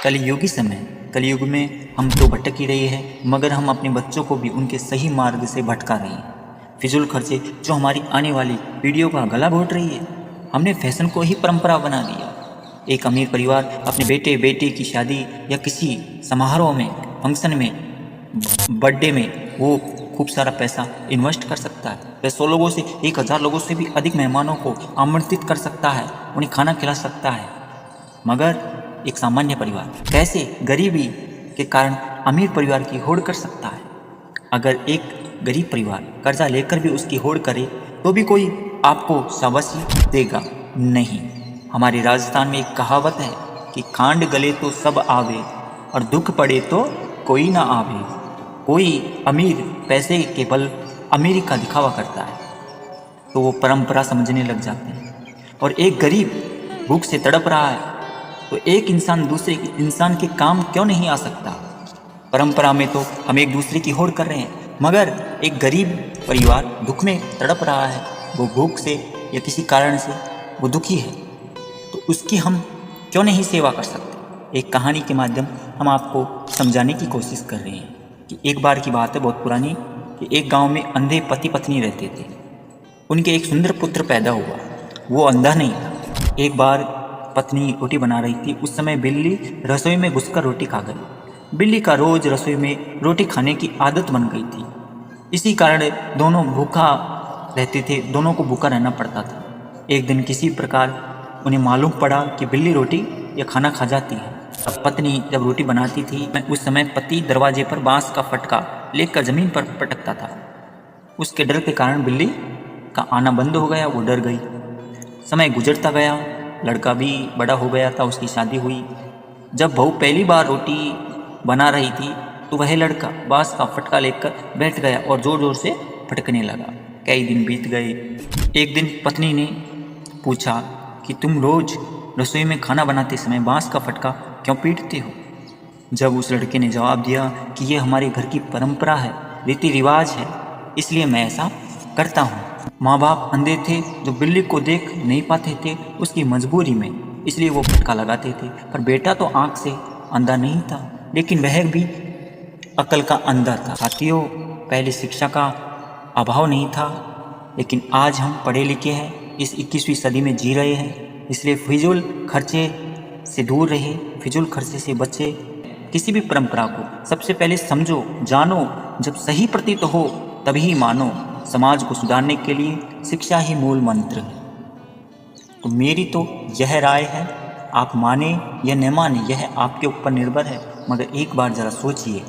कलयुगी समय, कलयुग में हम तो भटक ही रहे हैं, मगर हम अपने बच्चों को भी उनके सही मार्ग से भटका रहे हैं। फिजूल खर्चे जो हमारी आने वाली पीढ़ियों का गला घोट रही है। हमने फैशन को ही परंपरा बना दिया। एक अमीर परिवार अपने बेटे बेटी की शादी या किसी समारोह में, फंक्शन में, बर्थडे में वो खूब सारा पैसा इन्वेस्ट कर सकता है। वह 100 लोगों से 1000 लोगों से भी अधिक मेहमानों को आमंत्रित कर सकता है, उन्हें खाना खिला सकता है। मगर एक सामान्य परिवार कैसे गरीबी के कारण अमीर परिवार की होड़ कर सकता है? अगर एक गरीब परिवार कर्जा लेकर भी उसकी होड़ करे तो भी कोई आपको शाबाशी देगा नहीं। हमारे राजस्थान में एक कहावत है कि खांड गले तो सब आवे और दुख पड़े तो कोई ना आवे। कोई अमीर पैसे के बल अमीरी का दिखावा करता है तो वो परंपरा समझने लग जाते हैं, और एक गरीब भूख से तड़प रहा है तो एक इंसान दूसरे इंसान के काम क्यों नहीं आ सकता? परंपरा में तो हम एक दूसरे की होड़ कर रहे हैं, मगर एक गरीब परिवार दुख में तड़प रहा है, वो भूख से या किसी कारण से वो दुखी है, तो उसकी हम क्यों नहीं सेवा कर सकते? एक कहानी के माध्यम हम आपको समझाने की कोशिश कर रहे हैं कि एक बार की बात है, बहुत पुरानी, कि एक गांव में अंधे पति पत्नी रहते थे। उनके एक सुंदर पुत्र पैदा हुआ। वो अंधा नहीं था। एक बार पत्नी रोटी बना रही थी, उस समय बिल्ली रसोई में घुसकर रोटी खा गई। बिल्ली का रोज रसोई में रोटी खाने की आदत बन गई थी। इसी कारण दोनों भूखा रहते थे, दोनों को भूखा रहना पड़ता था। एक दिन किसी प्रकार उन्हें मालूम पड़ा कि बिल्ली रोटी या खाना खा जाती है। अब पत्नी जब रोटी बनाती थी, उस समय पति दरवाजे पर बांस का फटका लेकर जमीन पर पटकता था। उसके डर के कारण बिल्ली का आना बंद हो गया, वो डर गई। समय गुजरता गया, लड़का भी बड़ा हो गया था, उसकी शादी हुई। जब बहू पहली बार रोटी बना रही थी तो वह लड़का बांस का फटका लेकर बैठ गया और जोर जोर से फटकने लगा। कई दिन बीत गए। एक दिन पत्नी ने पूछा कि तुम रोज रसोई में खाना बनाते समय बांस का फटका क्यों पीटते हो? जब उस लड़के ने जवाब दिया कि यह हमारे घर की परंपरा है, रीति रिवाज है, इसलिए मैं ऐसा करता हूँ। माँ बाप अंधे थे जो बिल्ली को देख नहीं पाते थे, उसकी मजबूरी में, इसलिए वो फटका लगाते थे। पर बेटा तो आँख से अंधा नहीं था, लेकिन वह भी अकल का अंधा था। साथियों, पहले शिक्षा का अभाव नहीं था, लेकिन आज हम पढ़े लिखे हैं, इस 21वीं सदी में जी रहे हैं। इसलिए फिजूल खर्चे से दूर रहे, फिजूल खर्चे से बचे। किसी भी परंपरा को सबसे पहले समझो, जानो, जब सही प्रतीत हो तभी मानो। समाज को सुधारने के लिए शिक्षा ही मूल मंत्र है। तो मेरी तो यह राय है, आप माने या न माने यह आपके ऊपर निर्भर है, मगर एक बार ज़रा सोचिए।